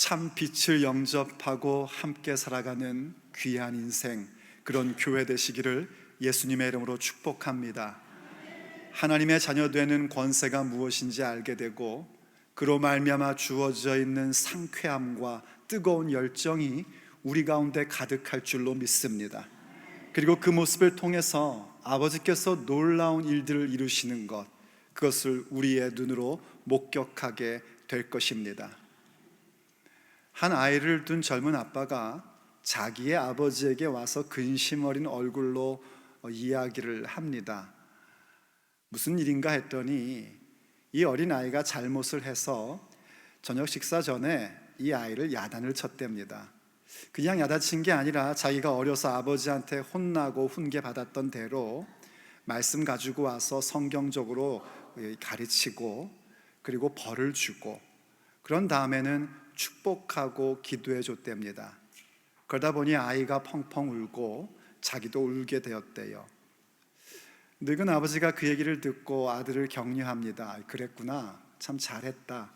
참 빛을 영접하고 함께 살아가는 귀한 인생, 그런 교회 되시기를 예수님의 이름으로 축복합니다. 하나님의 자녀되는 권세가 무엇인지 알게 되고, 그로 말미암아 주어져 있는 상쾌함과 뜨거운 열정이 우리 가운데 가득할 줄로 믿습니다. 그리고 그 모습을 통해서 아버지께서 놀라운 일들을 이루시는 것, 그것을 우리의 눈으로 목격하게 될 것입니다. 한 아이를 둔 젊은 아빠가 자기의 아버지에게 와서 근심 어린 얼굴로 이야기를 합니다. 무슨 일인가 했더니 이 어린아이가 잘못을 해서 저녁 식사 전에 이 아이를 야단을 쳤답니다. 그냥 야단친 게 아니라 자기가 어려서 아버지한테 혼나고 훈계받았던 대로 말씀 가지고 와서 성경적으로 가르치고, 그리고 벌을 주고, 그런 다음에는 축복하고 기도해 줬답니다. 그러다 보니 아이가 펑펑 울고 자기도 울게 되었대요. 늙은 아버지가 그 얘기를 듣고 아들을 격려합니다. 그랬구나, 참 잘했다.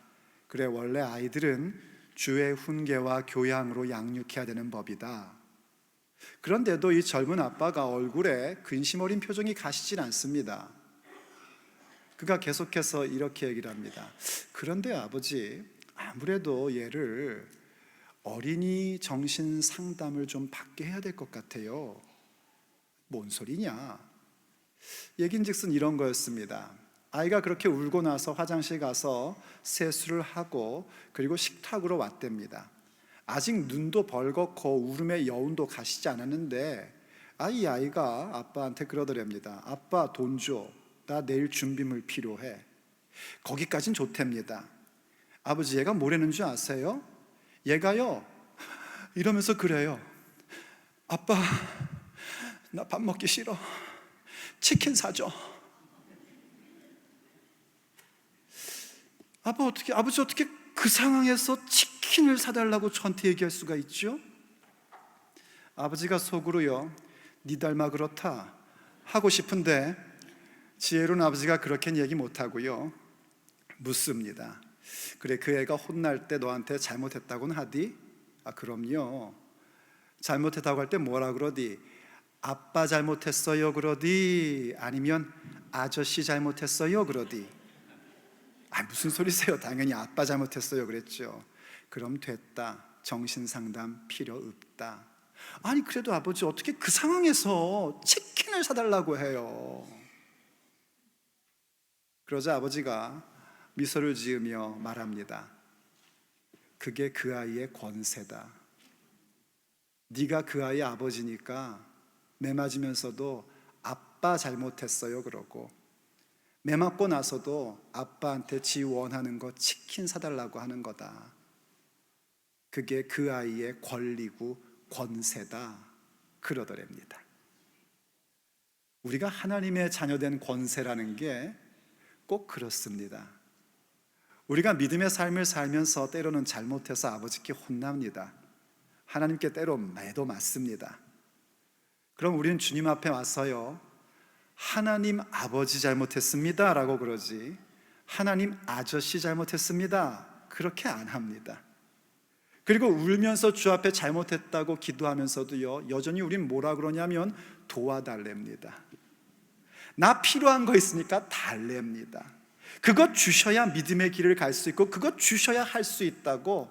그래, 원래 아이들은 주의 훈계와 교양으로 양육해야 되는 법이다. 그런데도 이 젊은 아빠가 얼굴에 근심 어린 표정이 가시질 않습니다. 그가 계속해서 이렇게 얘기를 합니다. 그런데 아버지, 아무래도 얘를 어린이 정신 상담을 좀 받게 해야 될 것 같아요. 뭔 소리냐? 얘긴즉슨 이런 거였습니다. 아이가 그렇게 울고 나서 화장실 가서 세수를 하고 그리고 식탁으로 왔답니다. 아직 눈도 벌겋고 울음의 여운도 가시지 않았는데 이 아이가 아빠한테 그러더랍니다. 아빠, 돈 줘. 나 내일 준비물 필요해. 거기까진 좋답니다. 아버지, 얘가 뭐라는 줄 아세요? 얘가요, 이러면서 그래요. 아빠, 나 밥 먹기 싫어. 치킨 사줘. 아버지 어떻게 그 상황에서 치킨을 사달라고 저한테 얘기할 수가 있죠? 아버지가 속으로요, 네 닮아 그렇다 하고 싶은데 지혜로운 아버지가 그렇게는 얘기 못하고요, 묻습니다. 그래, 그 애가 혼날 때 너한테 잘못했다고는 하디? 그럼요. 잘못했다고 할 때 뭐라 그러디? 아빠 잘못했어요 그러디? 아니면 아저씨 잘못했어요 그러디? 무슨 소리세요? 당연히 아빠 잘못했어요 그랬죠. 그럼 됐다. 정신상담 필요 없다. 아니, 그래도 아버지 어떻게 그 상황에서 치킨을 사달라고 해요? 그러자 아버지가 미소를 지으며 말합니다. 그게 그 아이의 권세다. 네가 그 아이의 아버지니까 매 맞으면서도 아빠 잘못했어요 그러고, 매 맞고 나서도 아빠한테 지 원하는 거 치킨 사달라고 하는 거다. 그게 그 아이의 권리고 권세다 그러더랍니다. 우리가 하나님의 자녀된 권세라는 게 꼭 그렇습니다. 우리가 믿음의 삶을 살면서 때로는 잘못해서 아버지께 혼납니다. 하나님께 때로 매도 맞습니다. 그럼 우리는 주님 앞에 와서요, 하나님 아버지 잘못했습니다 라고 그러지, 하나님 아저씨 잘못했습니다 그렇게 안 합니다. 그리고 울면서 주 앞에 잘못했다고 기도하면서도요, 여전히 우린 뭐라 그러냐면 도와달랍니다. 나 필요한 거 있으니까 달랍니다. 그것 주셔야 믿음의 길을 갈 수 있고 그것 주셔야 할 수 있다고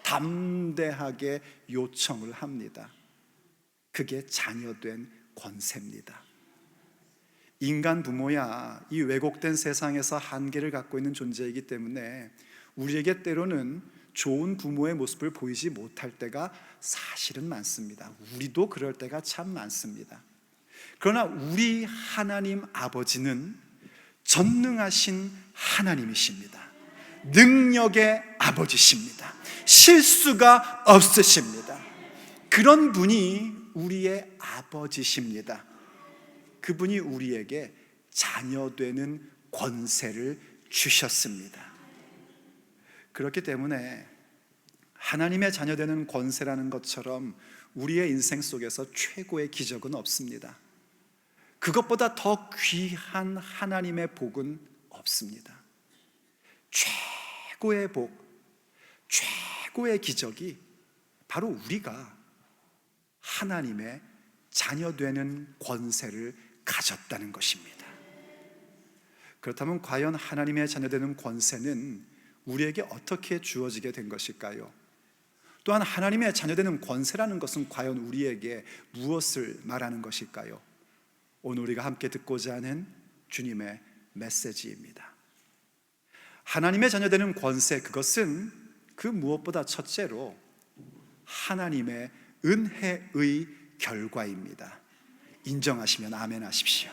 담대하게 요청을 합니다. 그게 자녀된 권세입니다. 인간 부모야 이 왜곡된 세상에서 한계를 갖고 있는 존재이기 때문에 우리에게 때로는 좋은 부모의 모습을 보이지 못할 때가 사실은 많습니다. 우리도 그럴 때가 참 많습니다. 그러나 우리 하나님 아버지는 전능하신 하나님이십니다. 능력의 아버지십니다. 실수가 없으십니다. 그런 분이 우리의 아버지십니다. 그분이 우리에게 자녀되는 권세를 주셨습니다. 그렇기 때문에 하나님의 자녀되는 권세라는 것처럼 우리의 인생 속에서 최고의 기적은 없습니다. 그것보다 더 귀한 하나님의 복은 없습니다. 최고의 복, 최고의 기적이 바로 우리가 하나님의 자녀되는 권세를 가졌다는 것입니다. 그렇다면 과연 하나님의 자녀되는 권세는 우리에게 어떻게 주어지게 된 것일까요? 또한 하나님의 자녀되는 권세라는 것은 과연 우리에게 무엇을 말하는 것일까요? 오늘 우리가 함께 듣고자 하는 주님의 메시지입니다. 하나님의 자녀되는 권세, 그것은 그 무엇보다 첫째로 하나님의 은혜의 결과입니다. 인정하시면 아멘 하십시오.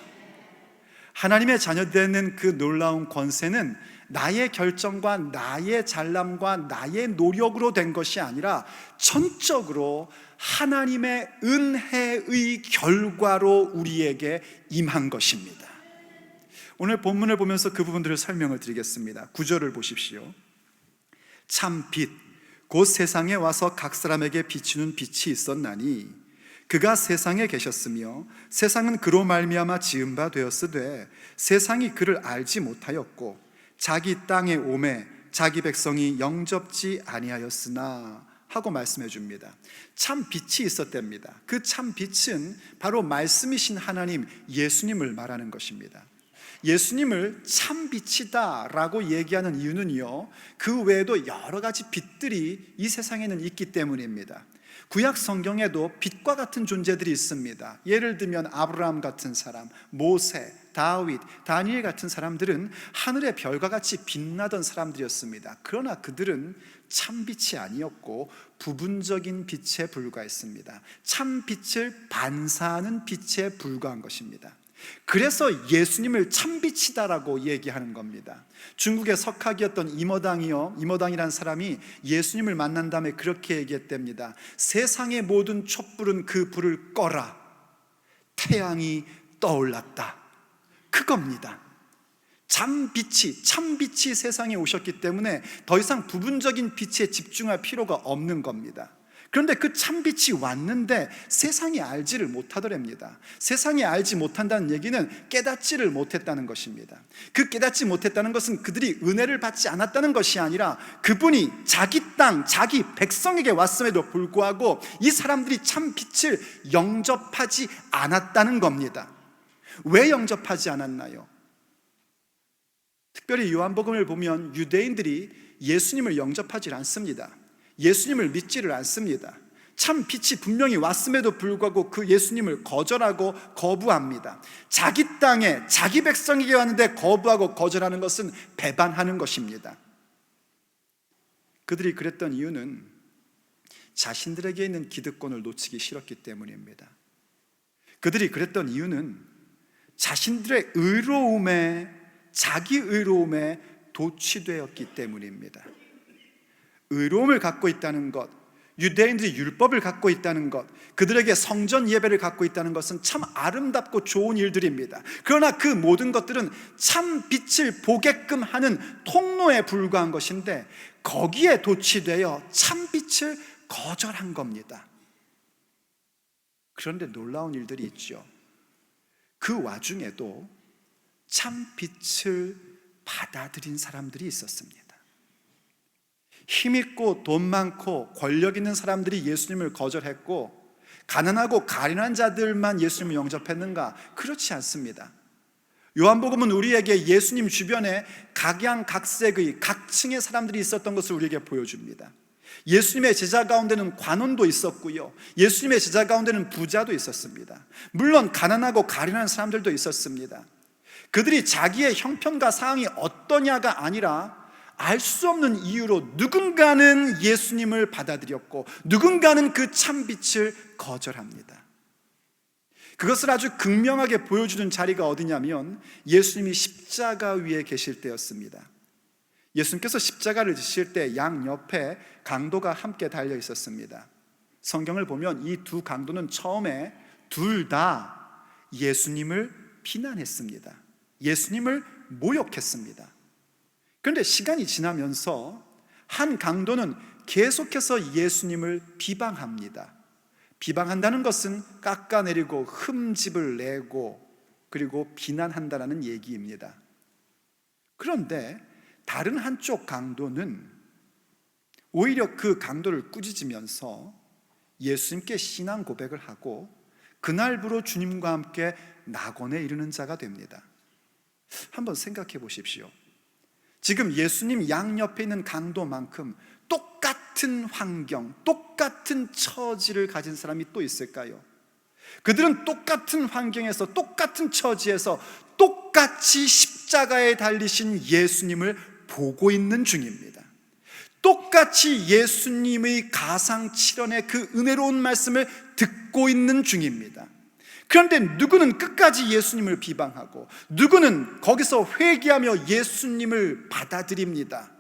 하나님의 자녀되는 그 놀라운 권세는 나의 결정과 나의 잘남과 나의 노력으로 된 것이 아니라 전적으로 하나님의 은혜의 결과로 우리에게 임한 것입니다. 오늘 본문을 보면서 그 부분들을 설명을 드리겠습니다. 9절을 보십시오. 참 빛, 곧 세상에 와서 각 사람에게 비추는 빛이 있었나니 그가 세상에 계셨으며 세상은 그로 말미암아 지은 바 되었으되 세상이 그를 알지 못하였고 자기 땅에 오매 자기 백성이 영접지 아니하였으나 하고 말씀해 줍니다. 참 빛이 있었답니다. 그 참 빛은 바로 말씀이신 하나님 예수님을 말하는 것입니다. 예수님을 참 빛이다 라고 얘기하는 이유는요, 그 외에도 여러 가지 빛들이 이 세상에는 있기 때문입니다. 구약 성경에도 빛과 같은 존재들이 있습니다. 예를 들면 아브라함 같은 사람, 모세, 다윗, 다니엘 같은 사람들은 하늘의 별과 같이 빛나던 사람들이었습니다. 그러나 그들은 참빛이 아니었고 부분적인 빛에 불과했습니다. 참빛을 반사하는 빛에 불과한 것입니다. 그래서 예수님을 참빛이다라고 얘기하는 겁니다. 중국의 석학이었던 이모당이라는 사람이 예수님을 만난 다음에 그렇게 얘기했답니다. 세상의 모든 촛불은 그 불을 꺼라. 태양이 떠올랐다. 그겁니다. 참빛이 세상에 오셨기 때문에 더 이상 부분적인 빛에 집중할 필요가 없는 겁니다. 그런데 그 참빛이 왔는데 세상이 알지를 못하더랍니다. 세상이 알지 못한다는 얘기는 깨닫지를 못했다는 것입니다. 그 깨닫지 못했다는 것은 그들이 은혜를 받지 않았다는 것이 아니라 그분이 자기 땅, 자기 백성에게 왔음에도 불구하고 이 사람들이 참빛을 영접하지 않았다는 겁니다. 왜 영접하지 않았나요? 특별히 요한복음을 보면 유대인들이 예수님을 영접하지 않습니다. 예수님을 믿지를 않습니다. 참 빛이 분명히 왔음에도 불구하고 그 예수님을 거절하고 거부합니다. 자기 땅에 자기 백성에게 왔는데 거부하고 거절하는 것은 배반하는 것입니다. 그들이 그랬던 이유는 자신들에게 있는 기득권을 놓치기 싫었기 때문입니다. 그들이 그랬던 이유는 자신들의 자기 의로움에 도취되었기 때문입니다. 의로움을 갖고 있다는 것, 유대인들이 율법을 갖고 있다는 것, 그들에게 성전 예배를 갖고 있다는 것은 참 아름답고 좋은 일들입니다. 그러나 그 모든 것들은 참 빛을 보게끔 하는 통로에 불과한 것인데 거기에 도취되어 참 빛을 거절한 겁니다. 그런데 놀라운 일들이 있죠. 그 와중에도 참 빛을 받아들인 사람들이 있었습니다. 힘있고 돈 많고 권력 있는 사람들이 예수님을 거절했고 가난하고 가련한 자들만 예수님을 영접했는가? 그렇지 않습니다. 요한복음은 우리에게 예수님 주변에 각양각색의 각층의 사람들이 있었던 것을 우리에게 보여줍니다. 예수님의 제자 가운데는 관원도 있었고요, 예수님의 제자 가운데는 부자도 있었습니다. 물론 가난하고 가련한 사람들도 있었습니다. 그들이 자기의 형편과 상황이 어떠냐가 아니라 알 수 없는 이유로 누군가는 예수님을 받아들였고 누군가는 그 참빛을 거절합니다. 그것을 아주 극명하게 보여주는 자리가 어디냐면 예수님이 십자가 위에 계실 때였습니다. 예수님께서 십자가를 지실 때 양옆에 강도가 함께 달려 있었습니다. 성경을 보면 이 두 강도는 처음에 둘 다 예수님을 비난했습니다. 예수님을 모욕했습니다. 그런데 시간이 지나면서 한 강도는 계속해서 예수님을 비방합니다. 비방한다는 것은 깎아내리고 흠집을 내고 그리고 비난한다는 얘기입니다. 그런데 다른 한쪽 강도는 오히려 그 강도를 꾸짖으면서 예수님께 신앙 고백을 하고 그날부로 주님과 함께 낙원에 이르는 자가 됩니다. 한번 생각해 보십시오. 지금 예수님 양옆에 있는 강도만큼 똑같은 환경, 똑같은 처지를 가진 사람이 또 있을까요? 그들은 똑같은 환경에서, 똑같은 처지에서 똑같이 십자가에 달리신 예수님을 보고 있는 중입니다. 똑같이 예수님의 가상칠언의 그 은혜로운 말씀을 듣고 있는 중입니다. 그런데 누구는 끝까지 예수님을 비방하고 누구는 거기서 회개하며 예수님을 받아들입니다.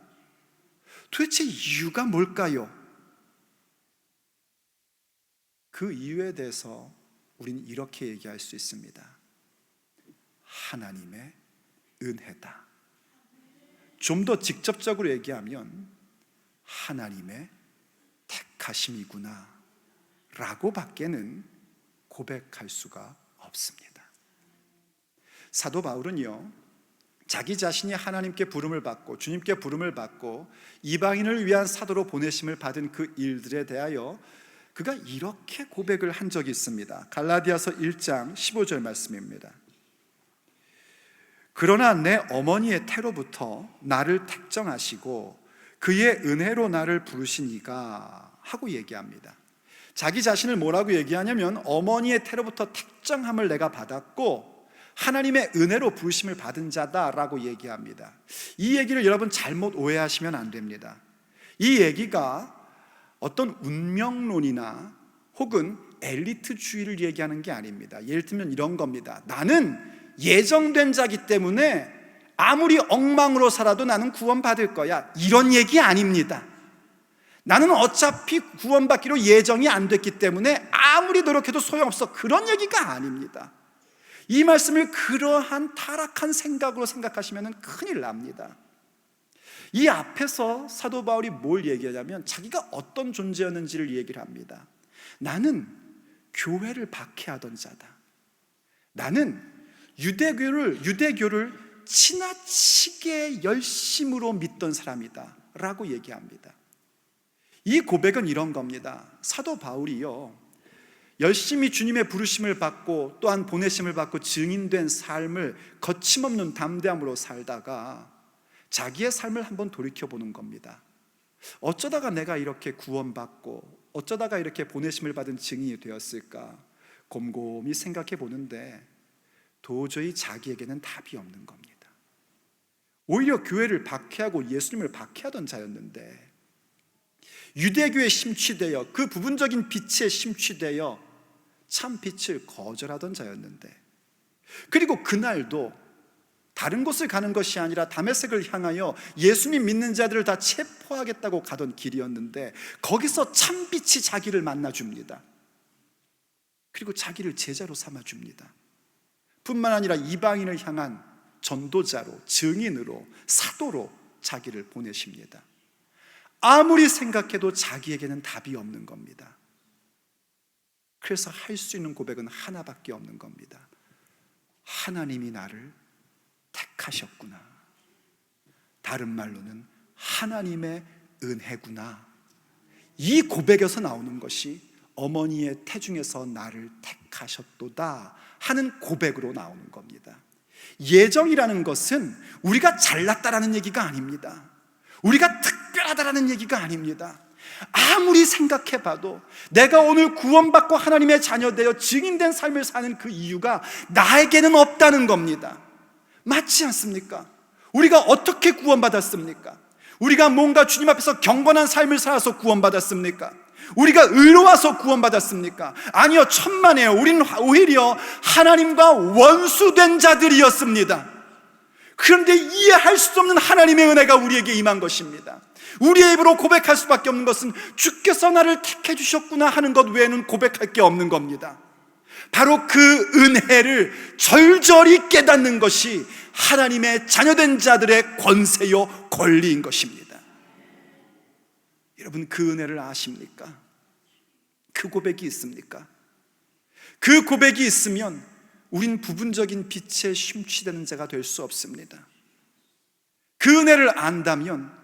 도대체 이유가 뭘까요? 그 이유에 대해서 우리는 이렇게 얘기할 수 있습니다. 하나님의 은혜다. 좀 더 직접적으로 얘기하면 하나님의 택하심이구나 라고 밖에는 고백할 수가 없습니다. 사도 바울은요, 자기 자신이 하나님께 부름을 받고 주님께 부름을 받고 이방인을 위한 사도로 보내심을 받은 그 일들에 대하여 그가 이렇게 고백을 한 적이 있습니다. 갈라디아서 1장 15절 말씀입니다. 그러나 내 어머니의 태로부터 나를 택정하시고 그의 은혜로 나를 부르신 이가 하고 얘기합니다. 자기 자신을 뭐라고 얘기하냐면 어머니의 태로부터 택정함을 내가 받았고 하나님의 은혜로 부르심을 받은 자다라고 얘기합니다. 이 얘기를 여러분 잘못 오해하시면 안 됩니다. 이 얘기가 어떤 운명론이나 혹은 엘리트주의를 얘기하는 게 아닙니다. 예를 들면 이런 겁니다. 나는 예정된 자기 때문에 아무리 엉망으로 살아도 나는 구원받을 거야, 이런 얘기 아닙니다. 나는 어차피 구원받기로 예정이 안 됐기 때문에 아무리 노력해도 소용없어, 그런 얘기가 아닙니다. 이 말씀을 그러한 타락한 생각으로 생각하시면 큰일 납니다. 이 앞에서 사도 바울이 뭘 얘기하냐면 자기가 어떤 존재였는지를 얘기를 합니다. 나는 교회를 박해하던 자다. 나는 유대교를 지나치게 열심으로 믿던 사람이다 라고 얘기합니다. 이 고백은 이런 겁니다. 사도 바울이요, 열심히 주님의 부르심을 받고 또한 보내심을 받고 증인된 삶을 거침없는 담대함으로 살다가 자기의 삶을 한번 돌이켜보는 겁니다. 어쩌다가 내가 이렇게 구원받고 어쩌다가 이렇게 보내심을 받은 증인이 되었을까 곰곰이 생각해 보는데 도저히 자기에게는 답이 없는 겁니다. 오히려 교회를 박해하고 예수님을 박해하던 자였는데 유대교에 심취되어 그 부분적인 빛에 심취되어 참 빛을 거절하던 자였는데, 그리고 그날도 다른 곳을 가는 것이 아니라 다메섹을 향하여 예수님 믿는 자들을 다 체포하겠다고 가던 길이었는데 거기서 참 빛이 자기를 만나줍니다. 그리고 자기를 제자로 삼아줍니다. 뿐만 아니라 이방인을 향한 전도자로, 증인으로, 사도로 자기를 보내십니다. 아무리 생각해도 자기에게는 답이 없는 겁니다. 그래서 할 수 있는 고백은 하나밖에 없는 겁니다. 하나님이 나를 택하셨구나. 다른 말로는 하나님의 은혜구나. 이 고백에서 나오는 것이 어머니의 태중에서 나를 택하셨도다 하는 고백으로 나오는 겁니다. 예정이라는 것은 우리가 잘났다라는 얘기가 아닙니다. 우리가 특별하다라는 얘기가 아닙니다. 아무리 생각해봐도 내가 오늘 구원받고 하나님의 자녀되어 증인된 삶을 사는 그 이유가 나에게는 없다는 겁니다. 맞지 않습니까? 우리가 어떻게 구원받았습니까? 우리가 뭔가 주님 앞에서 경건한 삶을 살아서 구원받았습니까? 우리가 의로워서 구원받았습니까? 아니요, 천만에요. 우리는 오히려 하나님과 원수된 자들이었습니다. 그런데 이해할 수 없는 하나님의 은혜가 우리에게 임한 것입니다. 우리의 입으로 고백할 수밖에 없는 것은 주께서 나를 택해 주셨구나 하는 것 외에는 고백할 게 없는 겁니다. 바로 그 은혜를 절절히 깨닫는 것이 하나님의 자녀된 자들의 권세요 권리인 것입니다. 여러분, 그 은혜를 아십니까? 그 고백이 있습니까? 그 고백이 있으면 우린 부분적인 빛에 심취되는 자가 될 수 없습니다. 그 은혜를 안다면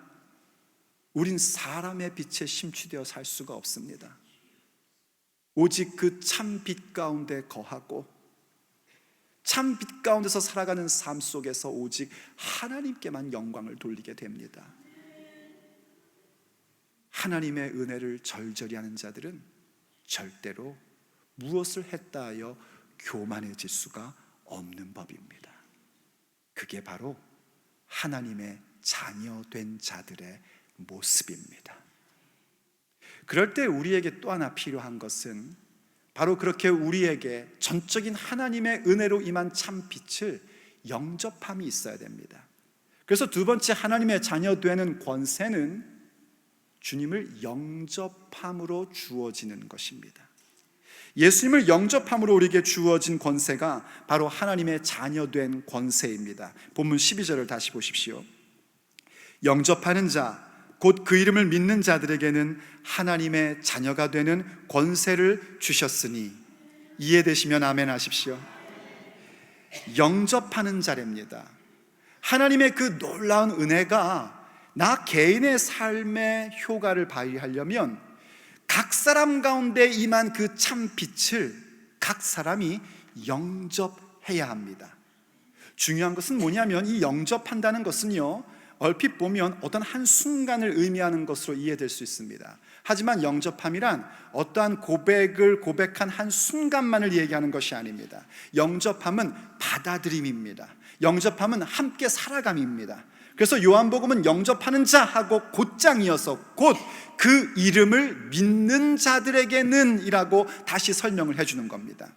우린 사람의 빛에 심취되어 살 수가 없습니다. 오직 그 참 빛 가운데 거하고 참 빛 가운데서 살아가는 삶 속에서 오직 하나님께만 영광을 돌리게 됩니다. 하나님의 은혜를 절절히 하는 자들은 절대로 무엇을 했다 하여 교만해질 수가 없는 법입니다. 그게 바로 하나님의 자녀된 자들의 모습입니다. 그럴 때 우리에게 또 하나 필요한 것은 바로 그렇게 우리에게 전적인 하나님의 은혜로 임한 참 빛을 영접함이 있어야 됩니다. 그래서 두 번째 하나님의 자녀 되는 권세는 주님을 영접함으로 주어지는 것입니다. 예수님을 영접함으로 우리에게 주어진 권세가 바로 하나님의 자녀 된 권세입니다. 본문 12절을 다시 보십시오. 영접하는 자 곧 그 이름을 믿는 자들에게는 하나님의 자녀가 되는 권세를 주셨으니. 이해되시면 아멘 하십시오. 영접하는 자랍니다. 하나님의 그 놀라운 은혜가 나 개인의 삶의 효과를 발휘하려면 각 사람 가운데 임한 그 참 빛을 각 사람이 영접해야 합니다. 중요한 것은 뭐냐면 이 영접한다는 것은요, 얼핏 보면 어떤 한 순간을 의미하는 것으로 이해될 수 있습니다. 하지만 영접함이란 어떠한 고백을 고백한 한 순간만을 얘기하는 것이 아닙니다. 영접함은 받아들임입니다. 영접함은 함께 살아감입니다. 그래서 요한복음은 영접하는 자하고 곧장이어서 곧 그 이름을 믿는 자들에게는 이라고 다시 설명을 해주는 겁니다.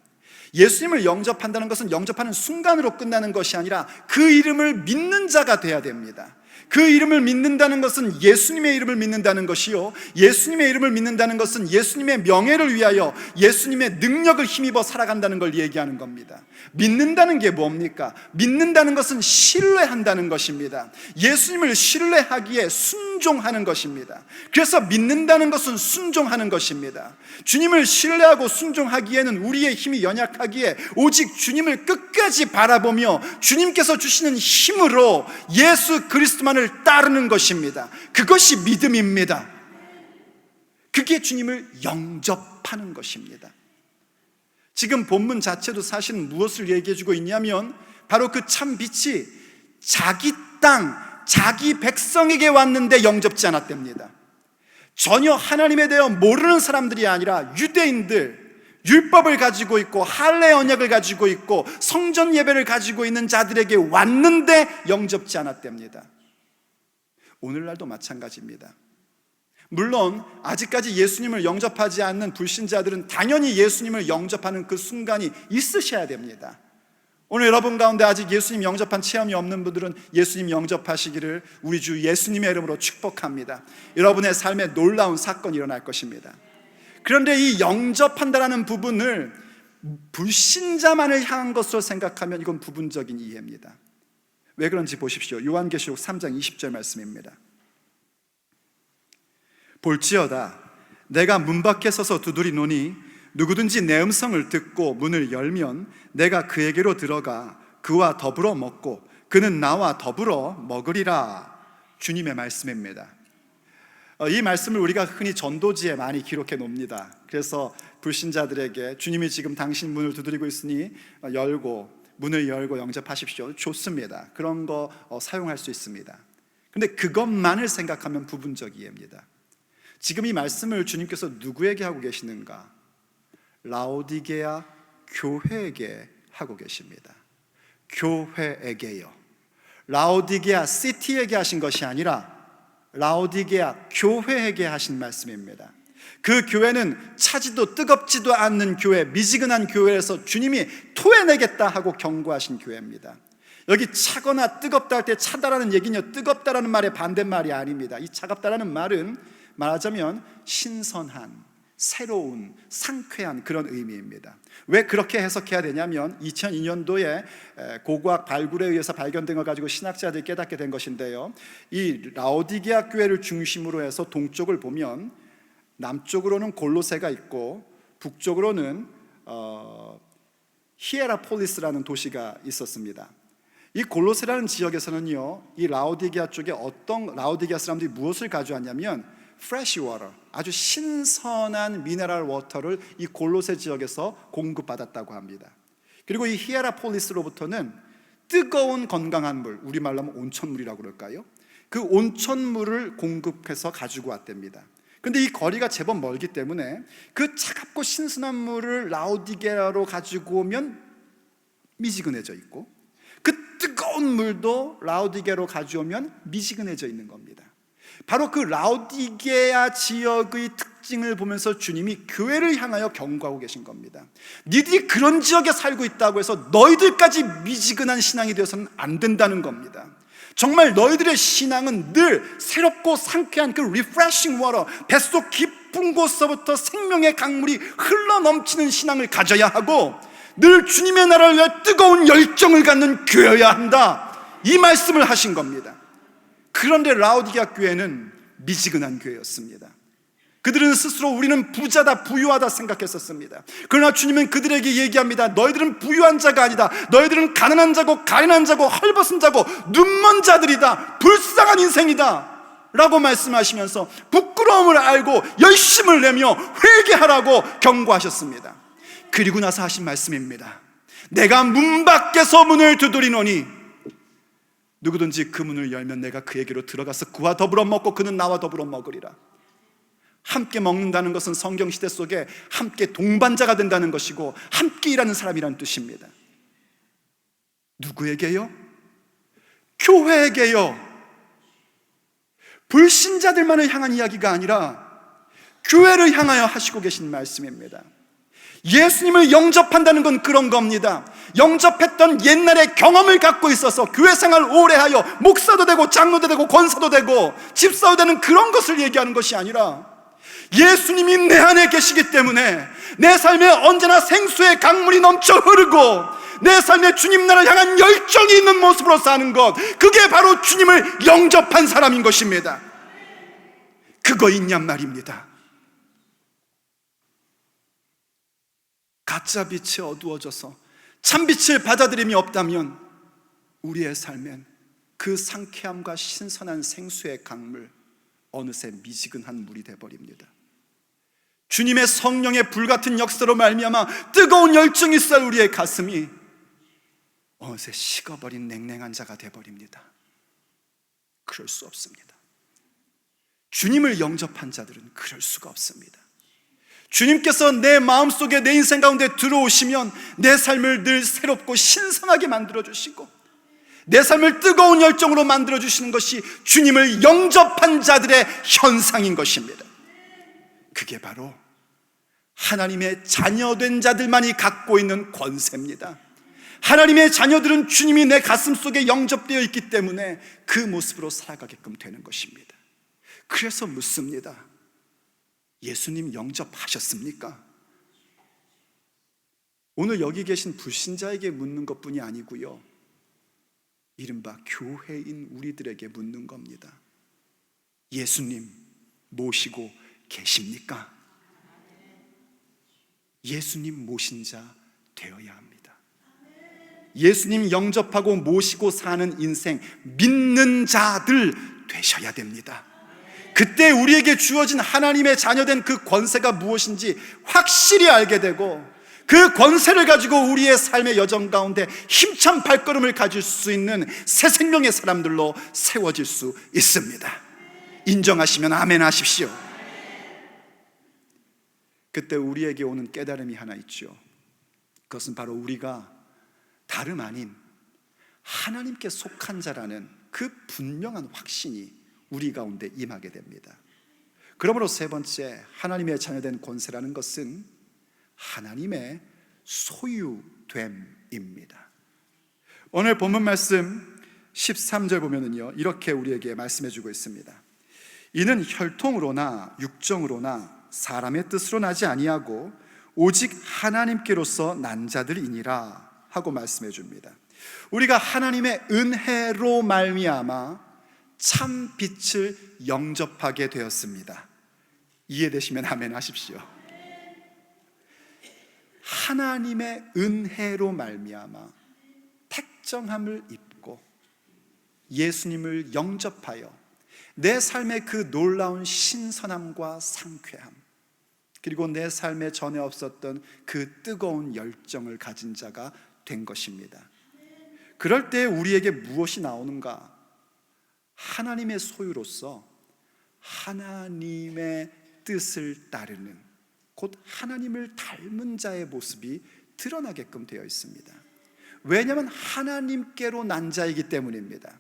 예수님을 영접한다는 것은 영접하는 순간으로 끝나는 것이 아니라 그 이름을 믿는 자가 돼야 됩니다. 그 이름을 믿는다는 것은 예수님의 이름을 믿는다는 것이요, 예수님의 이름을 믿는다는 것은 예수님의 명예를 위하여 예수님의 능력을 힘입어 살아간다는 걸 얘기하는 겁니다. 믿는다는 게 뭡니까? 믿는다는 것은 신뢰한다는 것입니다. 예수님을 신뢰하기에 순종하는 것입니다. 그래서 믿는다는 것은 순종하는 것입니다. 주님을 신뢰하고 순종하기에는 우리의 힘이 연약하기에 오직 주님을 끝까지 바라보며 주님께서 주시는 힘으로 예수 그리스도만을 따르는 것입니다. 그것이 믿음입니다. 그게 주님을 영접하는 것입니다. 지금 본문 자체도 사실 무엇을 얘기해주고 있냐면 바로 그 참 빛이 자기 땅, 자기 백성에게 왔는데 영접지 않았답니다. 전혀 하나님에 대해 모르는 사람들이 아니라 유대인들, 율법을 가지고 있고 할례 언약을 가지고 있고 성전 예배를 가지고 있는 자들에게 왔는데 영접지 않았답니다. 오늘날도 마찬가지입니다. 물론 아직까지 예수님을 영접하지 않는 불신자들은 당연히 예수님을 영접하는 그 순간이 있으셔야 됩니다. 오늘 여러분 가운데 아직 예수님 영접한 체험이 없는 분들은 예수님 영접하시기를 우리 주 예수님의 이름으로 축복합니다. 여러분의 삶에 놀라운 사건이 일어날 것입니다. 그런데 이 영접한다라는 부분을 불신자만을 향한 것으로 생각하면 이건 부분적인 이해입니다. 왜 그런지 보십시오. 요한계시록 3장 20절 말씀입니다. 볼지어다 내가 문 밖에 서서 두드리노니 누구든지 내 음성을 듣고 문을 열면 내가 그에게로 들어가 그와 더불어 먹고 그는 나와 더불어 먹으리라. 주님의 말씀입니다. 이 말씀을 우리가 흔히 전도지에 많이 기록해 놓습니다. 그래서 불신자들에게 주님이 지금 당신 문을 두드리고 있으니 문을 열고 영접하십시오. 좋습니다. 그런 거 사용할 수 있습니다. 근데 그것만을 생각하면 부분적 이해입니다. 지금 이 말씀을 주님께서 누구에게 하고 계시는가? 라오디게아 교회에게 하고 계십니다. 교회에게요. 라오디게아 시티에게 하신 것이 아니라 라오디게아 교회에게 하신 말씀입니다. 그 교회는 차지도 뜨겁지도 않는 교회, 미지근한 교회에서 주님이 토해내겠다 하고 경고하신 교회입니다. 여기 차거나 뜨겁다 할 때 차다라는 얘기는요, 뜨겁다라는 말의 반대말이 아닙니다. 이 차갑다라는 말은 말하자면 신선한, 새로운, 상쾌한 그런 의미입니다. 왜 그렇게 해석해야 되냐면 2002년도에 고고학 발굴에 의해서 발견된 걸 가지고 신학자들이 깨닫게 된 것인데요, 이 라오디게아 교회를 중심으로 해서 동쪽을 보면 남쪽으로는 골로새가 있고 북쪽으로는 히에라폴리스라는 도시가 있었습니다. 이 골로새라는 지역에서는요, 이 라오디게아 쪽에 라오디게아 사람들이 무엇을 가져왔냐면 fresh water, 아주 신선한 미네랄 워터를 이 골로새 지역에서 공급받았다고 합니다. 그리고 이 히에라폴리스로부터는 뜨거운 건강한 물, 우리말로 하면 온천물이라고 그럴까요? 그 온천물을 공급해서 가지고 왔답니다. 근데 이 거리가 제법 멀기 때문에 그 차갑고 신선한 물을 라오디게아로 가지고 오면 미지근해져 있고, 그 뜨거운 물도 라오디게아로 가져오면 미지근해져 있는 겁니다. 바로 그 라오디게아 지역의 특징을 보면서 주님이 교회를 향하여 경고하고 계신 겁니다. 니들이 그런 지역에 살고 있다고 해서 너희들까지 미지근한 신앙이 되어서는 안 된다는 겁니다. 정말 너희들의 신앙은 늘 새롭고 상쾌한 그 refreshing water, 뱃속 깊은 곳서부터 생명의 강물이 흘러넘치는 신앙을 가져야 하고, 늘 주님의 나라를 위해 뜨거운 열정을 갖는 교회여야 한다, 이 말씀을 하신 겁니다. 그런데 라오디게아 교회는 미지근한 교회였습니다. 그들은 스스로 우리는 부자다, 부유하다 생각했었습니다. 그러나 주님은 그들에게 얘기합니다. 너희들은 부유한 자가 아니다. 너희들은 가난한 자고 가련한 자고 헐벗은 자고 눈먼 자들이다. 불쌍한 인생이다 라고 말씀하시면서 부끄러움을 알고 열심을 내며 회개하라고 경고하셨습니다. 그리고 나서 하신 말씀입니다. 내가 문 밖에서 문을 두드리노니 누구든지 그 문을 열면 내가 그에게로 들어가서 그와 더불어 먹고 그는 나와 더불어 먹으리라. 함께 먹는다는 것은 성경 시대 속에 함께 동반자가 된다는 것이고 함께 일하는 사람이라는 뜻입니다. 누구에게요? 교회에게요. 불신자들만을 향한 이야기가 아니라 교회를 향하여 하시고 계신 말씀입니다. 예수님을 영접한다는 건 그런 겁니다. 영접했던 옛날의 경험을 갖고 있어서 교회 생활 오래 하여 목사도 되고 장로도 되고 권사도 되고 집사도 되는 그런 것을 얘기하는 것이 아니라, 예수님이 내 안에 계시기 때문에 내 삶에 언제나 생수의 강물이 넘쳐 흐르고 내 삶에 주님 나라를 향한 열정이 있는 모습으로 사는 것, 그게 바로 주님을 영접한 사람인 것입니다. 그거 있냔 말입니다. 가짜 빛이 어두워져서 참빛을 받아들임이 없다면 우리의 삶엔 그 상쾌함과 신선한 생수의 강물, 어느새 미지근한 물이 되어버립니다. 주님의 성령의 불같은 역사로 말미암아 뜨거운 열정이 쌀 우리의 가슴이 어느새 식어버린 냉랭한 자가 되어버립니다. 그럴 수 없습니다. 주님을 영접한 자들은 그럴 수가 없습니다. 주님께서 내 마음속에, 내 인생 가운데 들어오시면 내 삶을 늘 새롭고 신선하게 만들어주시고 내 삶을 뜨거운 열정으로 만들어주시는 것이 주님을 영접한 자들의 현상인 것입니다. 그게 바로 하나님의 자녀된 자들만이 갖고 있는 권세입니다. 하나님의 자녀들은 주님이 내 가슴 속에 영접되어 있기 때문에 그 모습으로 살아가게끔 되는 것입니다. 그래서 묻습니다. 예수님 영접하셨습니까? 오늘 여기 계신 불신자에게 묻는 것뿐이 아니고요, 이른바 교회인 우리들에게 묻는 겁니다. 예수님 모시고 계십니까? 예수님 모신 자 되어야 합니다. 예수님 영접하고 모시고 사는 인생, 믿는 자들 되셔야 됩니다. 그때 우리에게 주어진 하나님의 자녀된 그 권세가 무엇인지 확실히 알게 되고, 그 권세를 가지고 우리의 삶의 여정 가운데 힘찬 발걸음을 가질 수 있는 새 생명의 사람들로 세워질 수 있습니다. 인정하시면 아멘 하십시오. 그때 우리에게 오는 깨달음이 하나 있죠. 그것은 바로 우리가 다름 아닌 하나님께 속한 자라는 그 분명한 확신이 우리 가운데 임하게 됩니다. 그러므로 세 번째, 하나님의 자녀된 권세라는 것은 하나님의 소유됨입니다. 오늘 본문 말씀 13절 보면은요, 이렇게 우리에게 말씀해 주고 있습니다. 이는 혈통으로나 육정으로나 사람의 뜻으로 나지 아니하고 오직 하나님께로서 난 자들이니라 하고 말씀해 줍니다. 우리가 하나님의 은혜로 말미암아 참 빛을 영접하게 되었습니다. 이해되시면 아멘 하십시오. 하나님의 은혜로 말미암아 택정함을 입고 예수님을 영접하여 내 삶의 그 놀라운 신선함과 상쾌함, 그리고 내 삶에 전에 없었던 그 뜨거운 열정을 가진 자가 된 것입니다. 그럴 때 우리에게 무엇이 나오는가? 하나님의 소유로서 하나님의 뜻을 따르는, 곧 하나님을 닮은 자의 모습이 드러나게끔 되어 있습니다. 왜냐하면 하나님께로 난 자이기 때문입니다.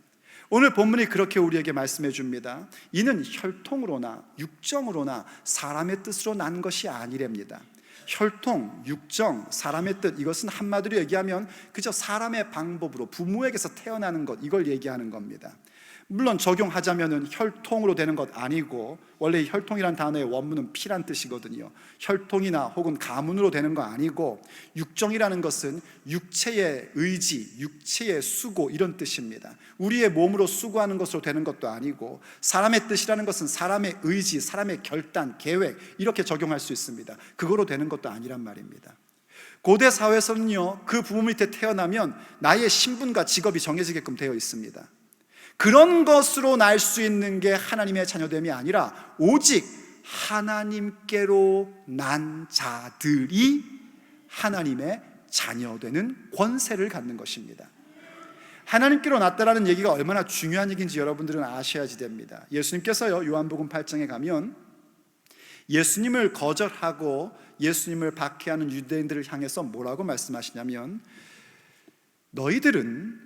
오늘 본문이 그렇게 우리에게 말씀해 줍니다. 이는 혈통으로나 육정으로나 사람의 뜻으로 난 것이 아니랍니다. 혈통, 육정, 사람의 뜻, 이것은 한마디로 얘기하면 그저 사람의 방법으로 부모에게서 태어나는 것, 이걸 얘기하는 겁니다. 물론 적용하자면은 혈통으로 되는 것 아니고, 원래 혈통이란 단어의 원문은 피란 뜻이거든요. 혈통이나 혹은 가문으로 되는 거 아니고, 육정이라는 것은 육체의 의지, 육체의 수고, 이런 뜻입니다. 우리의 몸으로 수고하는 것으로 되는 것도 아니고, 사람의 뜻이라는 것은 사람의 의지, 사람의 결단, 계획, 이렇게 적용할 수 있습니다. 그거로 되는 것도 아니란 말입니다. 고대 사회에서는요, 그 부모 밑에 태어나면 나의 신분과 직업이 정해지게끔 되어 있습니다. 그런 것으로 날 수 있는 게 하나님의 자녀됨이 아니라 오직 하나님께로 난 자들이 하나님의 자녀되는 권세를 갖는 것입니다. 하나님께로 났다라는 얘기가 얼마나 중요한 얘기인지 여러분들은 아셔야지 됩니다. 예수님께서요, 요한복음 8장에 가면 예수님을 거절하고 예수님을 박해하는 유대인들을 향해서 뭐라고 말씀하시냐면, 너희들은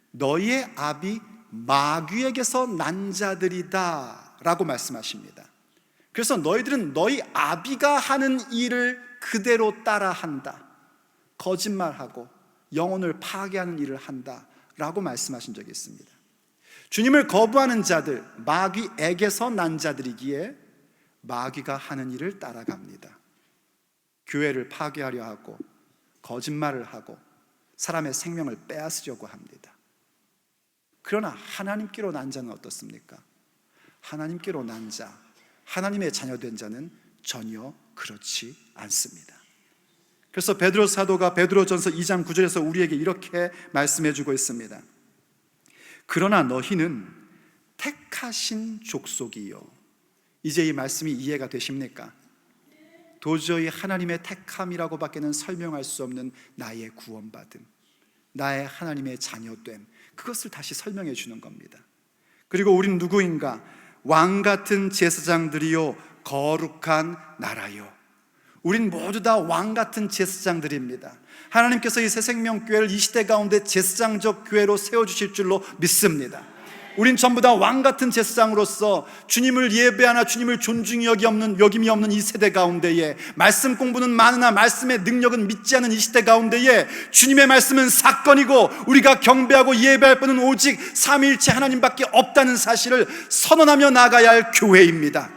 너희의 아비 마귀에게서 난 자들이다 라고 말씀하십니다. 그래서 너희들은 너희 아비가 하는 일을 그대로 따라한다, 거짓말하고 영혼을 파괴하는 일을 한다 라고 말씀하신 적이 있습니다. 주님을 거부하는 자들, 마귀에게서 난 자들이기에 마귀가 하는 일을 따라갑니다. 교회를 파괴하려 하고 거짓말을 하고 사람의 생명을 빼앗으려고 합니다. 그러나 하나님께로 난 자는 어떻습니까? 하나님께로 난 자, 하나님의 자녀된 자는 전혀 그렇지 않습니다. 그래서 베드로 사도가 베드로전서 2장 9절에서 우리에게 이렇게 말씀해 주고 있습니다. 그러나 너희는 택하신 족속이요. 이제 이 말씀이 이해가 되십니까? 도저히 하나님의 택함이라고 밖에는 설명할 수 없는 나의 구원받음, 나의 하나님의 자녀됨, 그것을 다시 설명해 주는 겁니다. 그리고 우린 누구인가? 왕같은 제사장들이요 거룩한 나라요. 우린 모두 다 왕같은 제사장들입니다. 하나님께서 이 새생명교회를 이 시대 가운데 제사장적 교회로 세워주실 줄로 믿습니다. 우린 전부 다 왕같은 제사장으로서 주님을 예배하나 주님을 존중이 여김이 없는 이 세대 가운데에, 말씀 공부는 많으나 말씀의 능력은 믿지 않은 이 시대 가운데에 주님의 말씀은 사건이고 우리가 경배하고 예배할 분은 오직 삼위일체 하나님밖에 없다는 사실을 선언하며 나가야 할 교회입니다.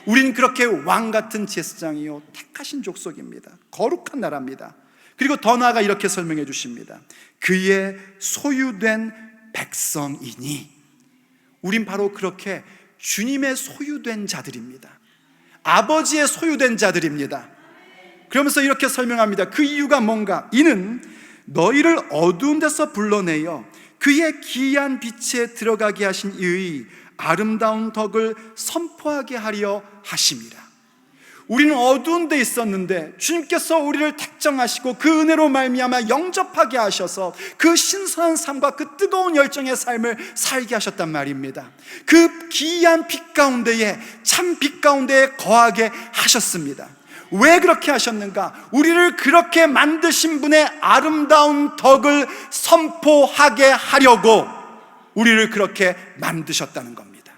우린 그렇게 왕같은 제사장이요 택하신 족속입니다. 거룩한 나라입니다. 그리고 더 나아가 이렇게 설명해 주십니다. 그의 소유된 백성이니, 우린 바로 그렇게 주님의 소유된 자들입니다. 아버지의 소유된 자들입니다. 그러면서 이렇게 설명합니다. 그 이유가 뭔가? 이는 너희를 어두운 데서 불러내어 그의 기이한 빛에 들어가게 하신 이의 아름다운 덕을 선포하게 하려 하심이라. 우리는 어두운 데 있었는데 주님께서 우리를 택정하시고 그 은혜로 말미암아 영접하게 하셔서 그 신선한 삶과 그 뜨거운 열정의 삶을 살게 하셨단 말입니다. 그 기이한 빛 가운데에, 참 빛 가운데에 거하게 하셨습니다. 왜 그렇게 하셨는가? 우리를 그렇게 만드신 분의 아름다운 덕을 선포하게 하려고 우리를 그렇게 만드셨다는 겁니다.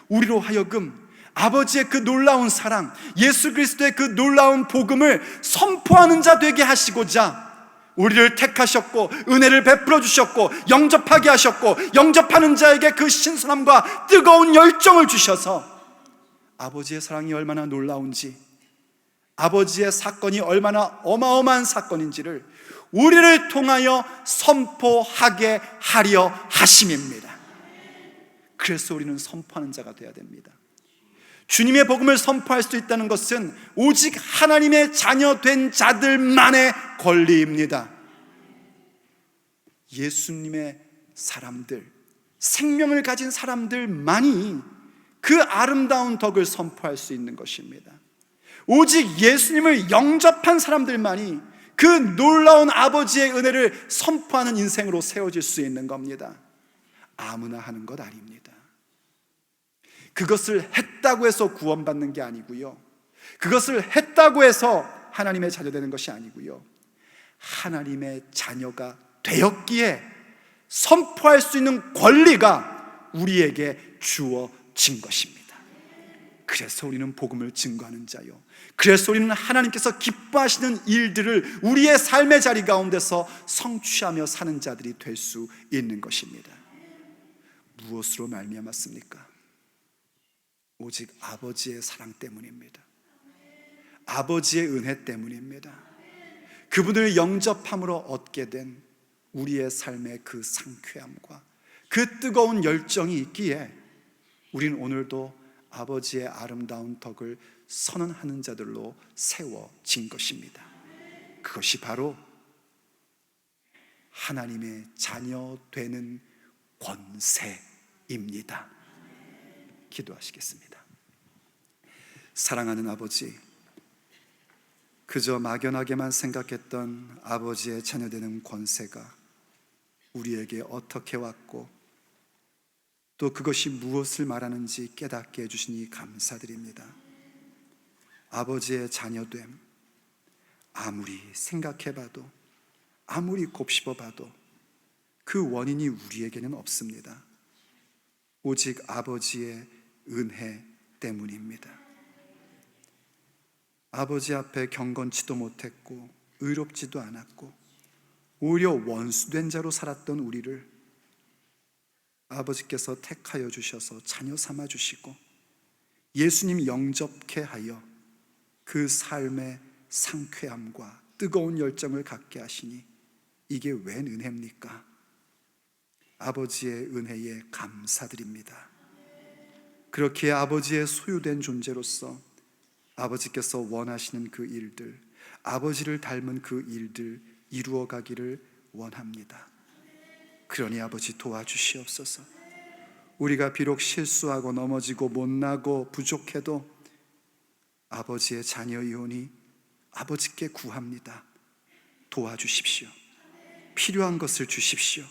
우리로 하여금 아버지의 그 놀라운 사랑, 예수 그리스도의 그 놀라운 복음을 선포하는 자 되게 하시고자 우리를 택하셨고 은혜를 베풀어 주셨고 영접하게 하셨고, 영접하는 자에게 그 신선함과 뜨거운 열정을 주셔서 아버지의 사랑이 얼마나 놀라운지, 아버지의 사건이 얼마나 어마어마한 사건인지를 우리를 통하여 선포하게 하려 하심입니다. 그래서 우리는 선포하는 자가 되어야 됩니다. 주님의 복음을 선포할 수 있다는 것은 오직 하나님의 자녀 된 자들만의 권리입니다. 예수님의 사람들, 생명을 가진 사람들만이 그 아름다운 덕을 선포할 수 있는 것입니다. 오직 예수님을 영접한 사람들만이 그 놀라운 아버지의 은혜를 선포하는 인생으로 세워질 수 있는 겁니다. 아무나 하는 것 아닙니다. 그것을 했다고 해서 구원받는 게 아니고요, 그것을 했다고 해서 하나님의 자녀 되는 것이 아니고요, 하나님의 자녀가 되었기에 선포할 수 있는 권리가 우리에게 주어진 것입니다. 그래서 우리는 복음을 증거하는 자요, 그래서 우리는 하나님께서 기뻐하시는 일들을 우리의 삶의 자리 가운데서 성취하며 사는 자들이 될 수 있는 것입니다. 무엇으로 말미암았습니까? 오직 아버지의 사랑 때문입니다. 아버지의 은혜 때문입니다. 그분을 영접함으로 얻게 된 우리의 삶의 그 상쾌함과 그 뜨거운 열정이 있기에 우리는 오늘도 아버지의 아름다운 덕을 선언하는 자들로 세워진 것입니다. 그것이 바로 하나님의 자녀 되는 권세입니다. 기도하시겠습니다. 사랑하는 아버지, 그저 막연하게만 생각했던 아버지의 자녀 되는 권세가 우리에게 어떻게 왔고 또 그것이 무엇을 말하는지 깨닫게 해주시니 감사드립니다. 아버지의 자녀됨, 아무리 생각해봐도, 아무리 곱씹어봐도 그 원인이 우리에게는 없습니다. 오직 아버지의 은혜 때문입니다. 아버지 앞에 경건치도 못했고 의롭지도 않았고 오히려 원수된 자로 살았던 우리를 아버지께서 택하여 주셔서 자녀 삼아 주시고 예수님 영접케 하여 그 삶의 상쾌함과 뜨거운 열정을 갖게 하시니 이게 웬 은혜입니까? 아버지의 은혜에 감사드립니다. 그렇게 아버지의 소유된 존재로서 아버지께서 원하시는 그 일들, 아버지를 닮은 그 일들 이루어가기를 원합니다. 그러니 아버지 도와주시옵소서. 우리가 비록 실수하고 넘어지고 못나고 부족해도 아버지의 자녀이오니 아버지께 구합니다. 도와주십시오. 필요한 것을 주십시오.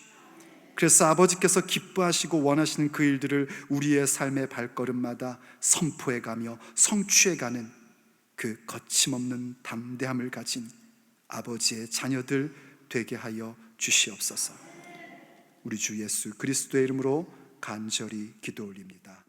그래서 아버지께서 기뻐하시고 원하시는 그 일들을 우리의 삶의 발걸음마다 선포해가며 성취해가는 그 거침없는 담대함을 가진 아버지의 자녀들 되게 하여 주시옵소서. 우리 주 예수 그리스도의 이름으로 간절히 기도 올립니다.